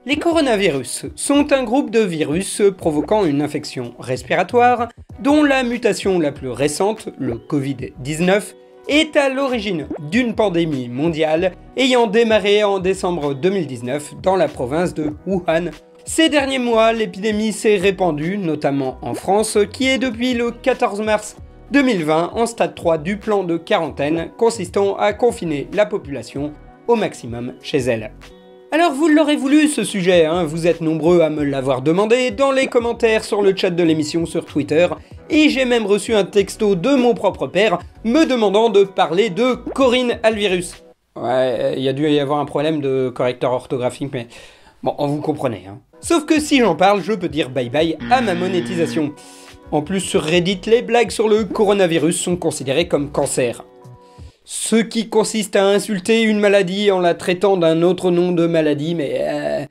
Les coronavirus sont un groupe de virus provoquant une infection respiratoire dont la mutation la plus récente, le Covid-19, est à l'origine d'une pandémie mondiale ayant démarré en décembre 2019 dans la province de Wuhan. Ces derniers mois, l'épidémie s'est répandue, notamment en France, qui est depuis le 14 mars 2020 en stade 3 du plan de quarantaine consistant à confiner la population au maximum chez elle. Alors vous l'aurez voulu ce sujet, vous êtes nombreux à me l'avoir demandé dans les commentaires sur le chat de l'émission sur Twitter, et j'ai même reçu un texto de mon propre père me demandant de parler de Corinne Alvirus. Ouais, il y a dû y avoir un problème de correcteur orthographique, mais bon, vous comprenez. Sauf que si j'en parle, je peux dire bye bye à ma monétisation. En plus, sur Reddit, les blagues sur le coronavirus sont considérées comme cancer. Ce qui consiste à insulter une maladie en la traitant d'un autre nom de maladie, mais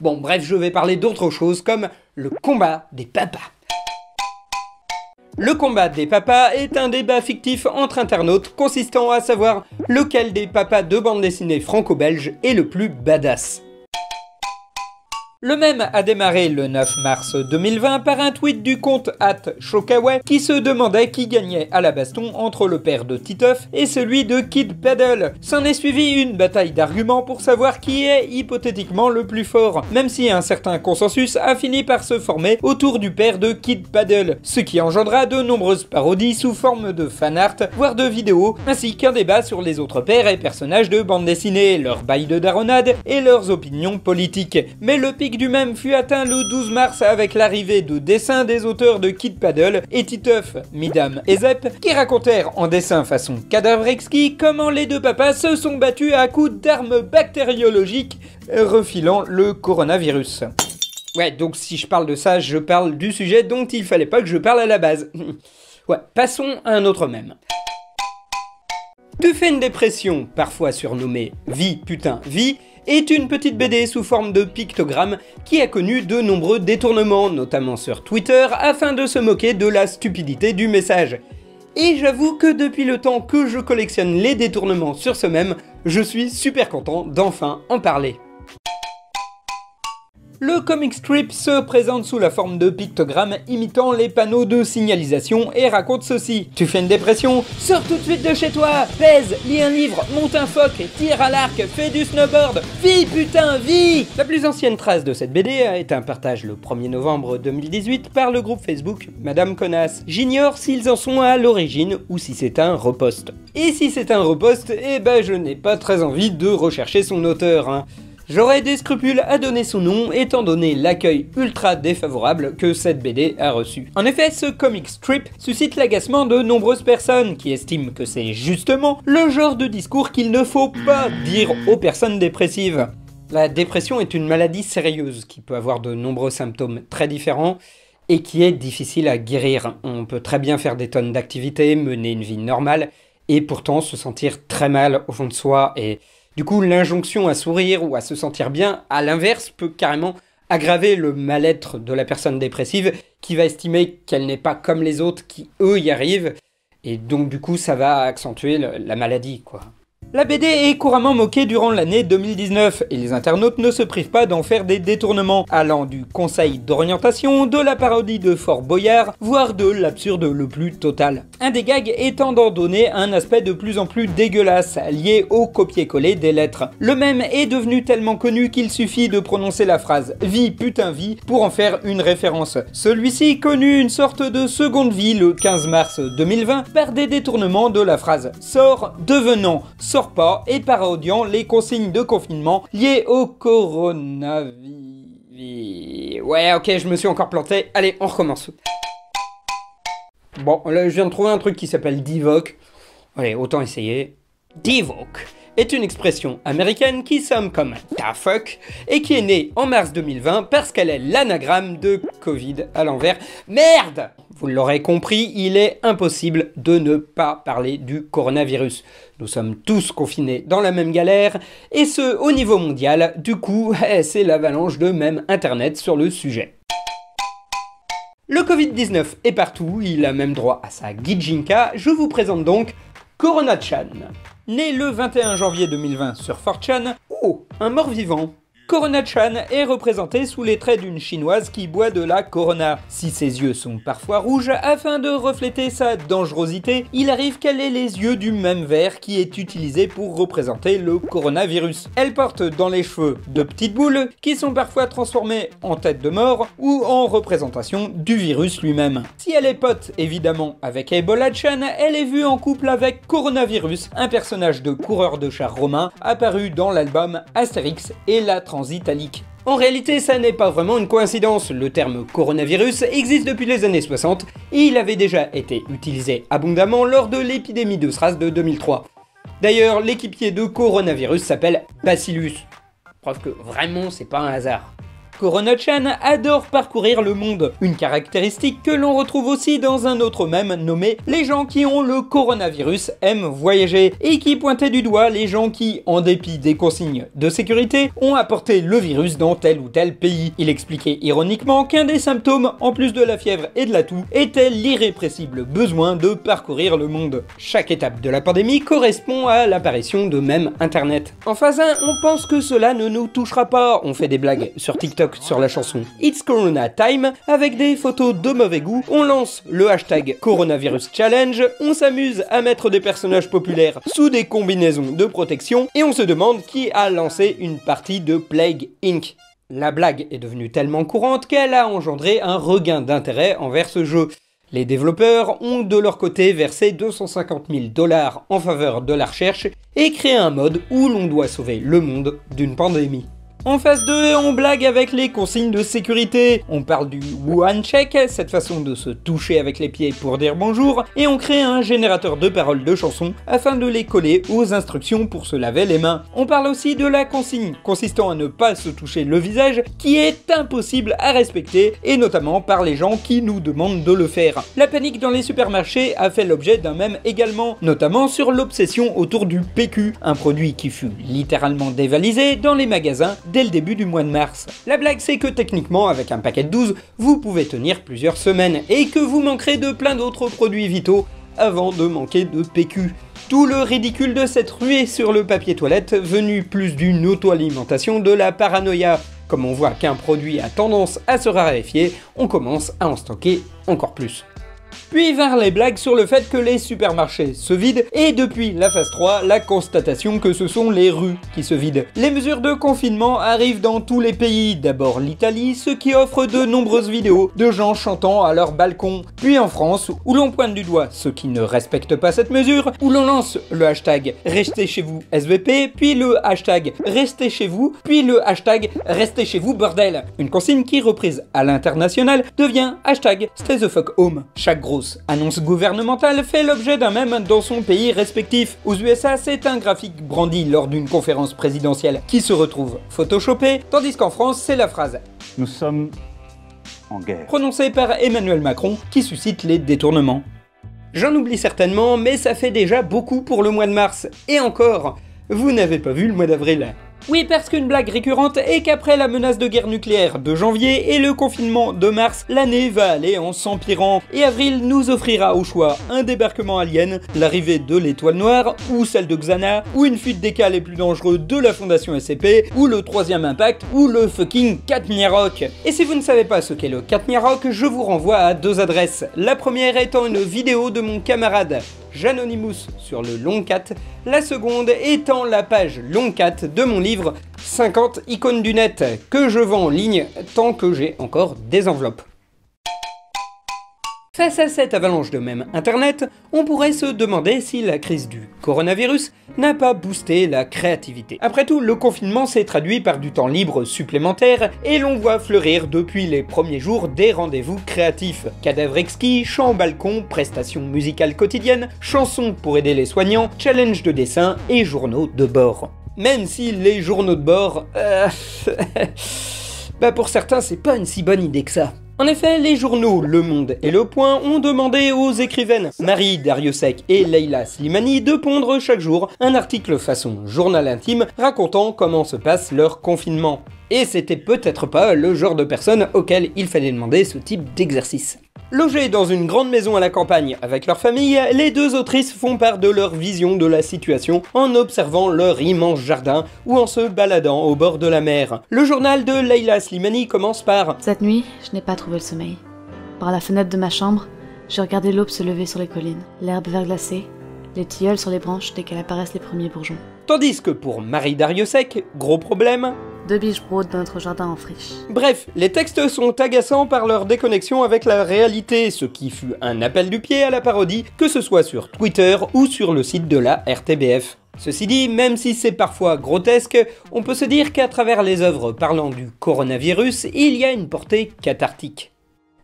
bon, bref, je vais parler d'autre chose, comme le combat des papas. Le combat des papas est un débat fictif entre internautes consistant à savoir lequel des papas de bande dessinée franco-belge est le plus badass. Le mème a démarré le 9 mars 2020 par un tweet du compte @Shokawa qui se demandait qui gagnait à la baston entre le père de Titeuf et celui de Kid Paddle. S'en est suivi une bataille d'arguments pour savoir qui est hypothétiquement le plus fort, même si un certain consensus a fini par se former autour du père de Kid Paddle, ce qui engendra de nombreuses parodies sous forme de fanart, voire de vidéos, ainsi qu'un débat sur les autres pères et personnages de bande dessinée, leurs bails de daronade et leurs opinions politiques. Mais le pic du même fut atteint le 12 mars avec l'arrivée de dessins des auteurs de Kid Paddle et Titeuf, Midam et Zep, qui racontèrent en dessin façon cadavre exquis comment les deux papas se sont battus à coups d'armes bactériologiques refilant le coronavirus. Ouais, donc si je parle de ça, je parle du sujet dont il fallait pas que je parle à la base. Ouais, passons à un autre mème. Tu fais une dépression, parfois surnommée Vie putain vie, est une petite BD sous forme de pictogramme qui a connu de nombreux détournements, notamment sur Twitter, afin de se moquer de la stupidité du message. Et j'avoue que depuis le temps que je collectionne les détournements sur ce mème, je suis super content d'enfin en parler. Le comic strip se présente sous la forme de pictogrammes imitant les panneaux de signalisation et raconte ceci. Tu fais une dépression? Sors tout de suite de chez toi! Pèse, lis un livre, monte un phoque, tire à l'arc, fais du snowboard! Vis putain, vis! La plus ancienne trace de cette BD a été un partage le 1er novembre 2018 par le groupe Facebook Madame Connasse. J'ignore s'ils en sont à l'origine ou si c'est un repost. Et si c'est un repost, je n'ai pas très envie de rechercher son auteur. J'aurais des scrupules à donner son nom étant donné l'accueil ultra défavorable que cette BD a reçu. En effet, ce comic strip suscite l'agacement de nombreuses personnes qui estiment que c'est justement le genre de discours qu'il ne faut pas dire aux personnes dépressives. La dépression est une maladie sérieuse qui peut avoir de nombreux symptômes très différents et qui est difficile à guérir. On peut très bien faire des tonnes d'activités, mener une vie normale et pourtant se sentir très mal au fond de soi et du coup, l'injonction à sourire ou à se sentir bien, à l'inverse, peut carrément aggraver le mal-être de la personne dépressive qui va estimer qu'elle n'est pas comme les autres qui, eux, y arrivent. Et donc, du coup, ça va accentuer la maladie, quoi. La BD est couramment moquée durant l'année 2019 et les internautes ne se privent pas d'en faire des détournements, allant du conseil d'orientation, de la parodie de Fort Boyard, voire de l'absurde le plus total. Un des gags étant d'en donner un aspect de plus en plus dégueulasse, lié au copier-coller des lettres. Le mème est devenu tellement connu qu'il suffit de prononcer la phrase « vie putain vie » pour en faire une référence. Celui-ci connut une sorte de seconde vie le 15 mars 2020 par des détournements de la phrase « sort devenant sort pas » et parodiant les consignes de confinement liées au coronavirus. Ouais, ok, je me suis encore planté. Allez, on recommence. Bon, là, je viens de trouver un truc qui s'appelle Divock. Allez, autant essayer. Divock est une expression américaine qui somme comme da fuck et qui est née en mars 2020 parce qu'elle est l'anagramme de Covid à l'envers. Merde! Vous l'aurez compris, il est impossible de ne pas parler du coronavirus. Nous sommes tous confinés dans la même galère, et ce, au niveau mondial. Du coup, c'est l'avalanche de mèmes internet sur le sujet. Le Covid-19 est partout, il a même droit à sa Gijinka. Je vous présente donc Corona-chan. Né le 21 janvier 2020 sur 4chan, oh, un mort-vivant. Corona-chan est représentée sous les traits d'une chinoise qui boit de la Corona. Si ses yeux sont parfois rouges, afin de refléter sa dangerosité, il arrive qu'elle ait les yeux du même vert qui est utilisé pour représenter le coronavirus. Elle porte dans les cheveux de petites boules qui sont parfois transformées en tête de mort ou en représentation du virus lui-même. Si elle est pote évidemment avec Ebola-chan, elle est vue en couple avec Coronavirus, un personnage de coureur de chars romain apparu dans l'album Astérix et la Transitalique. En réalité, ça n'est pas vraiment une coïncidence, le terme coronavirus existe depuis les années 60 et il avait déjà été utilisé abondamment lors de l'épidémie de SRAS de 2003. D'ailleurs, l'équipier de coronavirus s'appelle Bacillus. Preuve que vraiment c'est pas un hasard. Corona-chan adore parcourir le monde, une caractéristique que l'on retrouve aussi dans un autre mème nommé « Les gens qui ont le coronavirus aiment voyager » et qui pointait du doigt les gens qui, en dépit des consignes de sécurité, ont apporté le virus dans tel ou tel pays. Il expliquait ironiquement qu'un des symptômes, en plus de la fièvre et de la toux, était l'irrépressible besoin de parcourir le monde. Chaque étape de la pandémie correspond à l'apparition de mèmes internet. En phase 1, on pense que cela ne nous touchera pas, on fait des blagues sur TikTok sur la chanson It's Corona Time avec des photos de mauvais goût, on lance le hashtag Coronavirus Challenge, on s'amuse à mettre des personnages populaires sous des combinaisons de protection et on se demande qui a lancé une partie de Plague Inc. La blague est devenue tellement courante qu'elle a engendré un regain d'intérêt envers ce jeu. Les développeurs ont de leur côté versé 250 000 $ en faveur de la recherche et créé un mode où l'on doit sauver le monde d'une pandémie. En phase 2, on blague avec les consignes de sécurité. On parle du Wuhan Check, cette façon de se toucher avec les pieds pour dire bonjour, et on crée un générateur de paroles de chansons afin de les coller aux instructions pour se laver les mains. On parle aussi de la consigne, consistant à ne pas se toucher le visage, qui est impossible à respecter, et notamment par les gens qui nous demandent de le faire. La panique dans les supermarchés a fait l'objet d'un mème également, notamment sur l'obsession autour du PQ, un produit qui fut littéralement dévalisé dans les magasins dès le début du mois de mars. La blague, c'est que techniquement, avec un paquet de 12, vous pouvez tenir plusieurs semaines et que vous manquerez de plein d'autres produits vitaux avant de manquer de PQ. Tout le ridicule de cette ruée sur le papier toilette venu plus d'une auto-alimentation de la paranoïa. Comme on voit qu'un produit a tendance à se raréfier, on commence à en stocker encore plus. Puis vinrent les blagues sur le fait que les supermarchés se vident et depuis la phase 3, la constatation que ce sont les rues qui se vident. Les mesures de confinement arrivent dans tous les pays, d'abord l'Italie, ce qui offre de nombreuses vidéos de gens chantant à leur balcon, puis en France où l'on pointe du doigt ceux qui ne respectent pas cette mesure, où l'on lance le hashtag restez chez vous SVP, puis le hashtag restez chez vous, puis le hashtag restez chez vous bordel. Une consigne qui reprise à l'international devient hashtag stay the fuck home. Chaque grosse annonce gouvernementale fait l'objet d'un mème dans son pays respectif. Aux USA, c'est un graphique brandi lors d'une conférence présidentielle qui se retrouve photoshopé, tandis qu'en France, c'est la phrase « Nous sommes en guerre » prononcée par Emmanuel Macron qui suscite les détournements. J'en oublie certainement, mais ça fait déjà beaucoup pour le mois de mars. Et encore, vous n'avez pas vu le mois d'avril. Oui, parce qu'une blague récurrente est qu'après la menace de guerre nucléaire de janvier et le confinement de mars, l'année va aller en s'empirant. Et avril nous offrira au choix un débarquement alien, l'arrivée de l'étoile noire, ou celle de Xana, ou une fuite des cas les plus dangereux de la fondation SCP, ou le troisième impact, ou le fucking Katniarok. Et si vous ne savez pas ce qu'est le Katniarok, je vous renvoie à 2 adresses. La première étant une vidéo de mon camarade Janonymous sur le Longcat, la seconde étant la page Longcat de mon livre 50 icônes du net que je vends en ligne tant que j'ai encore des enveloppes. Face à cette avalanche de mèmes internet, on pourrait se demander si la crise du coronavirus n'a pas boosté la créativité. Après tout, le confinement s'est traduit par du temps libre supplémentaire et l'on voit fleurir depuis les premiers jours des rendez-vous créatifs. Cadavre exquis, chants au balcon, prestations musicales quotidiennes, chansons pour aider les soignants, challenges de dessin et journaux de bord. Même si les journaux de bord... pour certains, c'est pas une si bonne idée que ça. En effet, les journaux Le Monde et Le Point ont demandé aux écrivaines Marie Dariussec et Leila Slimani de pondre chaque jour un article façon journal intime racontant comment se passe leur confinement. Et c'était peut-être pas le genre de personne auquel il fallait demander ce type d'exercice. Logées dans une grande maison à la campagne avec leur famille, les deux autrices font part de leur vision de la situation en observant leur immense jardin ou en se baladant au bord de la mer. Le journal de Leila Slimani commence par « Cette nuit, je n'ai pas trouvé le sommeil. Par la fenêtre de ma chambre, j'ai regardé l'aube se lever sur les collines, l'herbe verglacée, les tilleuls sur les branches dès qu'elle apparaissent les premiers bourgeons. » Tandis que pour Marie Dariussec, gros problème, 2 biches rôdent dans notre jardin en friche. Bref, les textes sont agaçants par leur déconnexion avec la réalité, ce qui fut un appel du pied à la parodie, que ce soit sur Twitter ou sur le site de la RTBF. Ceci dit, même si c'est parfois grotesque, on peut se dire qu'à travers les œuvres parlant du coronavirus, il y a une portée cathartique.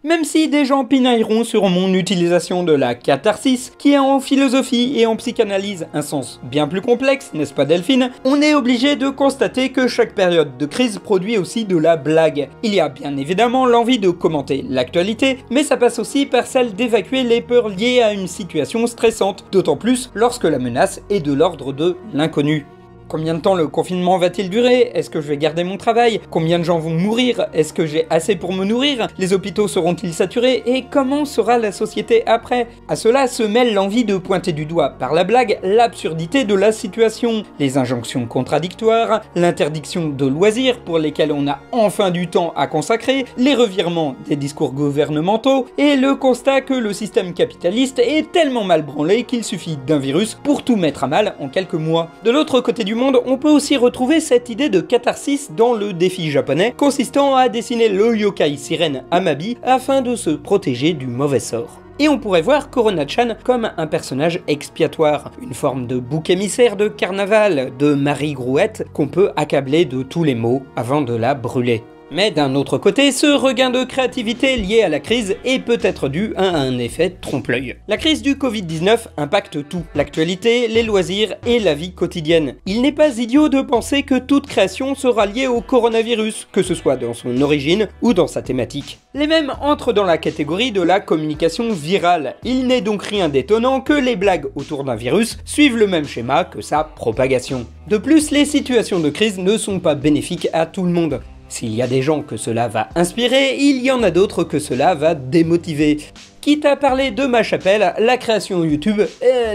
Même si des gens pinailleront sur mon utilisation de la catharsis, qui a en philosophie et en psychanalyse un sens bien plus complexe, n'est-ce pas Delphine? On est obligé de constater que chaque période de crise produit aussi de la blague. Il y a bien évidemment l'envie de commenter l'actualité, mais ça passe aussi par celle d'évacuer les peurs liées à une situation stressante, d'autant plus lorsque la menace est de l'ordre de l'inconnu. Combien de temps le confinement va-t-il durer? Est-ce que je vais garder mon travail? Combien de gens vont mourir? Est-ce que j'ai assez pour me nourrir? Les hôpitaux seront-ils saturés? Et comment sera la société après? À cela se mêle l'envie de pointer du doigt par la blague l'absurdité de la situation, les injonctions contradictoires, l'interdiction de loisirs pour lesquels on a enfin du temps à consacrer, les revirements des discours gouvernementaux et le constat que le système capitaliste est tellement mal branlé qu'il suffit d'un virus pour tout mettre à mal en quelques mois. De l'autre côté du monde, on peut aussi retrouver cette idée de catharsis dans le défi japonais, consistant à dessiner le yokai sirène Amabi afin de se protéger du mauvais sort. Et on pourrait voir Corona-chan comme un personnage expiatoire, une forme de bouc émissaire de carnaval, de Marie Grouette qu'on peut accabler de tous les maux avant de la brûler. Mais d'un autre côté, ce regain de créativité lié à la crise est peut-être dû à un effet trompe-l'œil. La crise du Covid-19 impacte tout, l'actualité, les loisirs et la vie quotidienne. Il n'est pas idiot de penser que toute création sera liée au coronavirus, que ce soit dans son origine ou dans sa thématique. Les mêmes entrent dans la catégorie de la communication virale. Il n'est donc rien d'étonnant que les blagues autour d'un virus suivent le même schéma que sa propagation. De plus, les situations de crise ne sont pas bénéfiques à tout le monde. S'il y a des gens que cela va inspirer, il y en a d'autres que cela va démotiver. Quitte à parler de ma chapelle, la création YouTube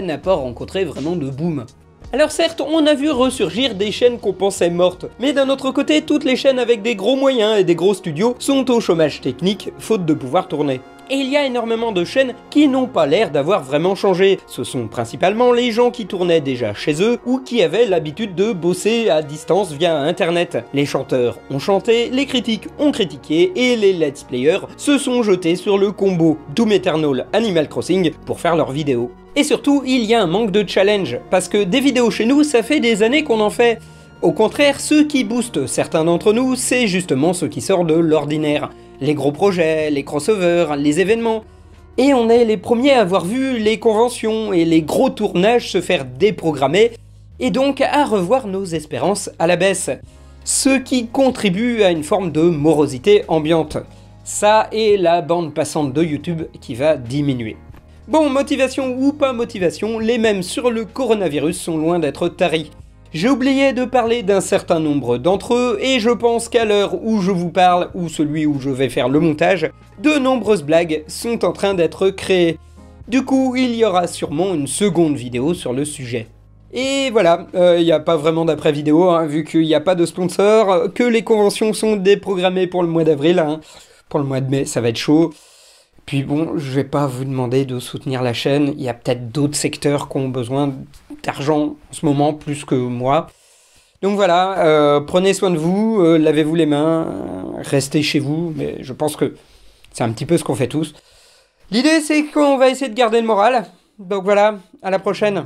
n'a pas rencontré vraiment de boom. Alors certes, on a vu ressurgir des chaînes qu'on pensait mortes, mais d'un autre côté, toutes les chaînes avec des gros moyens et des gros studios sont au chômage technique, faute de pouvoir tourner. Et il y a énormément de chaînes qui n'ont pas l'air d'avoir vraiment changé. Ce sont principalement les gens qui tournaient déjà chez eux ou qui avaient l'habitude de bosser à distance via internet. Les chanteurs ont chanté, les critiques ont critiqué et les let's players se sont jetés sur le combo Doom Eternal Animal Crossing pour faire leurs vidéos. Et surtout, il y a un manque de challenge, parce que des vidéos chez nous, ça fait des années qu'on en fait. Au contraire, ce qui booste certains d'entre nous, c'est justement ce qui sort de l'ordinaire. Les gros projets, les crossovers, les événements. Et on est les premiers à avoir vu les conventions et les gros tournages se faire déprogrammer, et donc à revoir nos espérances à la baisse. Ce qui contribue à une forme de morosité ambiante. Ça et la bande passante de YouTube qui va diminuer. Bon, motivation ou pas motivation, les mêmes sur le coronavirus sont loin d'être taris. J'ai oublié de parler d'un certain nombre d'entre eux, et je pense qu'à l'heure où je vous parle, ou celui où je vais faire le montage, de nombreuses blagues sont en train d'être créées. Du coup, il y aura sûrement une seconde vidéo sur le sujet. Et voilà, il n'y a pas vraiment d'après-vidéo, hein, vu qu'il n'y a pas de sponsor, que les conventions sont déprogrammées pour le mois d'avril, hein. Pour le mois de mai, ça va être chaud. Puis bon, je vais pas vous demander de soutenir la chaîne, il y a peut-être d'autres secteurs qui ont besoin d'argent en ce moment, plus que moi. Donc voilà, prenez soin de vous, lavez-vous les mains, restez chez vous, mais je pense que c'est un petit peu ce qu'on fait tous. L'idée c'est qu'on va essayer de garder le moral, donc voilà, à la prochaine.